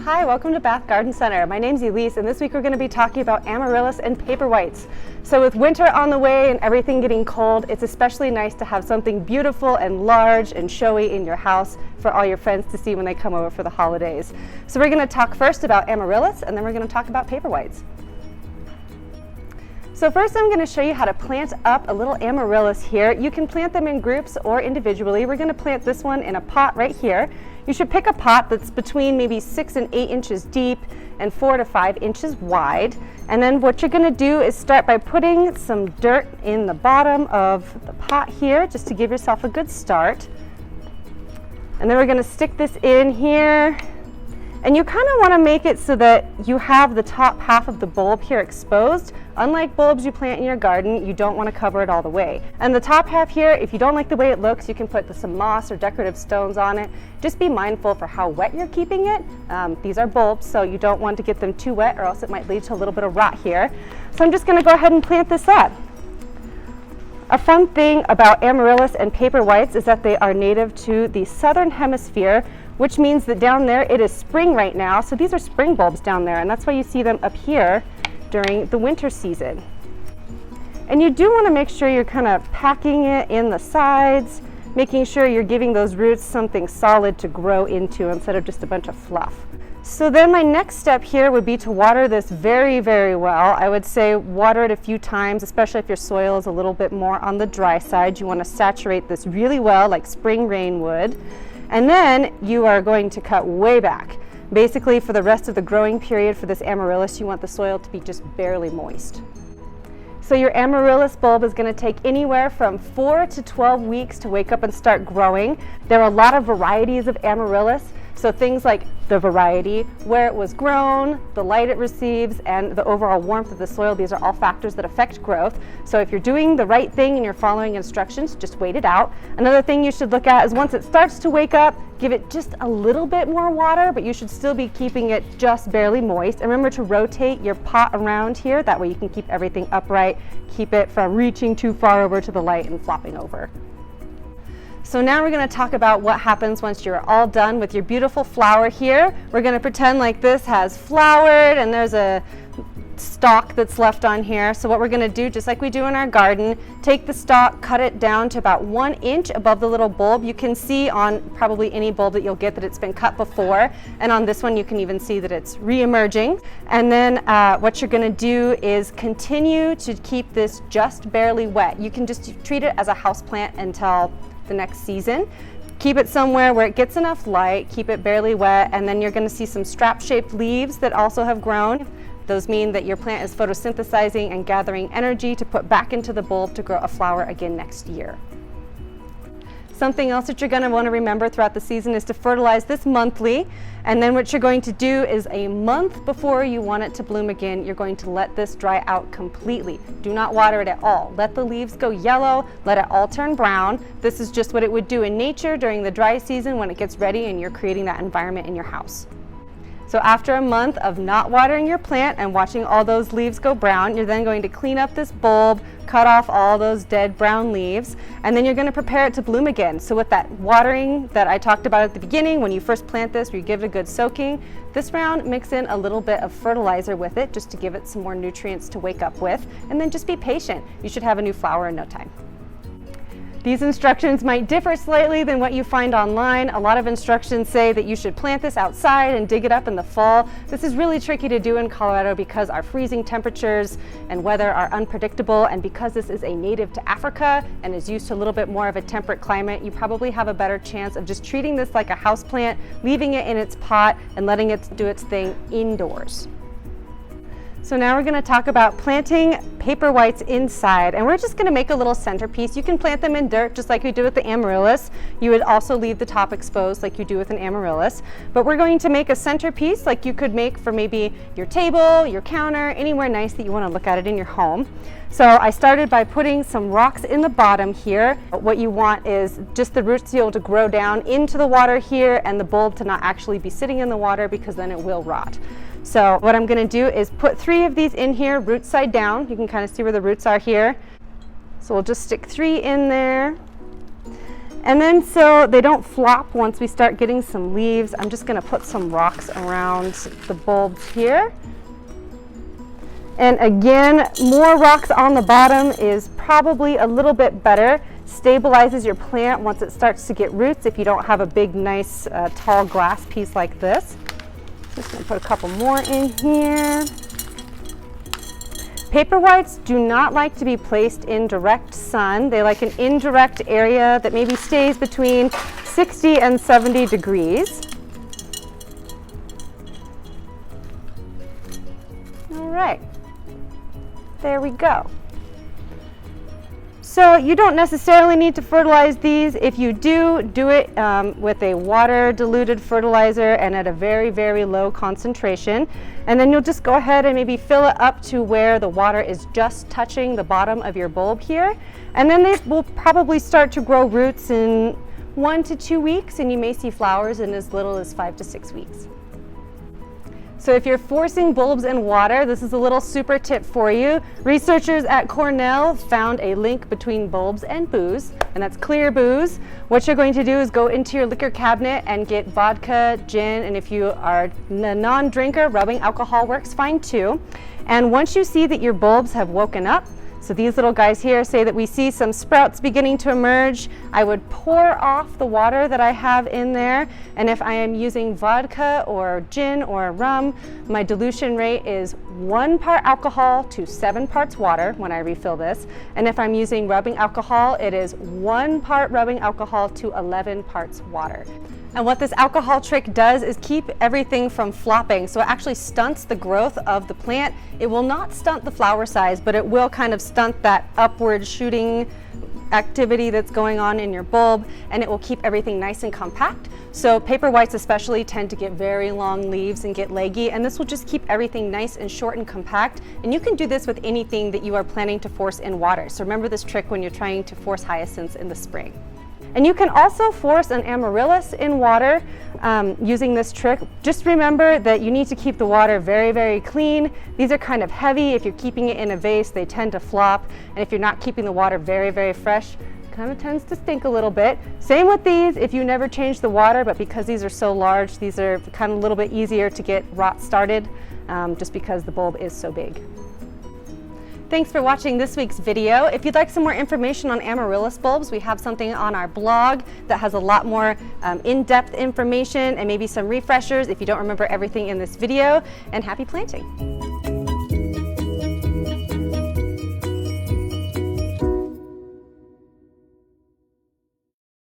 Hi, welcome to Bath Garden Center. My name's Elise, and this week we're going to be talking about Amaryllis and Paperwhites. So with winter on the way and everything getting cold, it's especially nice to have something beautiful and large and showy in your house for all your friends to see when they come over for the holidays. So we're going to talk first about Amaryllis, and then we're going to talk about Paperwhites. So first I'm going to show you how to plant up a little Amaryllis here. You can plant them in groups or individually. We're going to plant this one in a pot right here. You should pick a pot that's between maybe 6 and 8 inches deep and 4 to 5 inches wide. And then what you're going to do is start by putting some dirt in the bottom of the pot here, just to give yourself a good start. And then we're going to stick this in here. And you kind of want to make it so that you have the top half of the bulb here exposed. Unlike bulbs you plant in your garden, you don't want to cover it all the way. And the top half here, if you don't like the way it looks, you can put some moss or decorative stones on it. Just be mindful for how wet you're keeping it. These are bulbs, so you don't want to get them too wet or else it might lead to a little bit of rot here. So I'm just going to go ahead and plant this up. A fun thing about Amaryllis and Paperwhites is that they are native to the southern hemisphere, which means that down there it is spring right now. So these are spring bulbs down there, and that's why you see them up here during the winter season. And you do want to make sure you're kind of packing it in the sides, making sure you're giving those roots something solid to grow into instead of just a bunch of fluff. So then my next step here would be to water this very, very well. I would say water it a few times, especially if your soil is a little bit more on the dry side. You want to saturate this really well, like spring rain would. And then you are going to cut way back. Basically, for the rest of the growing period for this Amaryllis, you want the soil to be just barely moist. So your Amaryllis bulb is going to take anywhere from 4 to 12 weeks to wake up and start growing. There are a lot of varieties of Amaryllis. So things like the variety, where it was grown, the light it receives, and the overall warmth of the soil, these are all factors that affect growth. So if you're doing the right thing and you're following instructions, just wait it out. Another thing you should look at is once it starts to wake up, give it just a little bit more water, but you should still be keeping it just barely moist. And remember to rotate your pot around here, that way you can keep everything upright, keep it from reaching too far over to the light and flopping over. So now we're going to talk about what happens once you're all done with your beautiful flower here. We're going to pretend like this has flowered and there's a stalk that's left on here. So what we're going to do, just like we do in our garden, take the stalk, cut it down to about 1 inch above the little bulb. You can see on probably any bulb that you'll get that it's been cut before, and on this one you can even see that it's re-emerging. And then what you're going to do is continue to keep this just barely wet. You can just treat it as a house plant until the next season. Keep it somewhere where it gets enough light, keep it barely wet, and then you're going to see some strap-shaped leaves that also have grown. Those mean that your plant is photosynthesizing and gathering energy to put back into the bulb to grow a flower again next year. Something else that you're going to want to remember throughout the season is to fertilize this monthly, and then what you're going to do is a month before you want it to bloom again, you're going to let this dry out completely. Do not water it at all. Let the leaves go yellow, let it all turn brown. This is just what it would do in nature during the dry season when it gets ready and you're creating that environment in your house. So after a month of not watering your plant and watching all those leaves go brown, you're then going to clean up this bulb, cut off all those dead brown leaves, and then you're going to prepare it to bloom again. So with that watering that I talked about at the beginning, when you first plant this, where you give it a good soaking, this round mix in a little bit of fertilizer with it just to give it some more nutrients to wake up with, and then just be patient. You should have a new flower in no time. These instructions might differ slightly than what you find online. A lot of instructions say that you should plant this outside and dig it up in the fall. This is really tricky to do in Colorado because our freezing temperatures and weather are unpredictable, and because this is a native to Africa and is used to a little bit more of a temperate climate, you probably have a better chance of just treating this like a house plant, leaving it in its pot and letting it do its thing indoors. So now we're going to talk about planting Paperwhites inside, and we're just going to make a little centerpiece. You can plant them in dirt just like we do with the Amaryllis. You would also leave the top exposed like you do with an Amaryllis, but we're going to make a centerpiece like you could make for maybe your table, your counter, anywhere nice that you want to look at it in your home. So I started by putting some rocks in the bottom here. What you want is just the roots to be able to grow down into the water here and the bulb to not actually be sitting in the water, because then it will rot. So what I'm going to do is put 3 of these in here, root side down. You can kind of see where the roots are here. So we'll just stick 3 in there. And then so they don't flop once we start getting some leaves, I'm just going to put some rocks around the bulbs here. And again, more rocks on the bottom is probably a little bit better. Stabilizes your plant once it starts to get roots if you don't have a big, nice, tall glass piece like this. Just going to put a couple more in here. Paperwhites do not like to be placed in direct sun. They like an indirect area that maybe stays between 60 and 70 degrees. All right, there we go. So you don't necessarily need to fertilize these. If you do, do it with a water diluted fertilizer and at a very, very low concentration. And then you'll just go ahead and maybe fill it up to where the water is just touching the bottom of your bulb here. And then they will probably start to grow roots in 1 to 2 weeks, and you may see flowers in as little as 5 to 6 weeks. So if you're forcing bulbs in water, this is a little super tip for you. Researchers at Cornell found a link between bulbs and booze, and that's clear booze. What you're going to do is go into your liquor cabinet and get vodka, gin, and if you are a non-drinker, rubbing alcohol works fine too. And once you see that your bulbs have woken up, so these little guys here say that we see some sprouts beginning to emerge, I would pour off the water that I have in there, and if I am using vodka or gin or rum, my dilution rate is 1 part alcohol to 7 parts water when I refill this, and if I'm using rubbing alcohol, it is 1 part rubbing alcohol to 11 parts water. And what this alcohol trick does is keep everything from flopping. So it actually stunts the growth of the plant. It will not stunt the flower size, but it will kind of stunt that upward shooting activity that's going on in your bulb, and it will keep everything nice and compact. So paperwhites especially tend to get very long leaves and get leggy, and this will just keep everything nice and short and compact. And you can do this with anything that you are planning to force in water. So remember this trick when you're trying to force hyacinths in the spring. And you can also force an amaryllis in water using this trick. Just remember that you need to keep the water very, very clean. These are kind of heavy. If you're keeping it in a vase, they tend to flop. And if you're not keeping the water very, very fresh, it kind of tends to stink a little bit. Same with these if you never change the water, but because these are so large, these are kind of a little bit easier to get rot started just because the bulb is so big. Thanks for watching this week's video. If you'd like some more information on amaryllis bulbs, we have something on our blog that has a lot more in-depth information and maybe some refreshers if you don't remember everything in this video. And happy planting!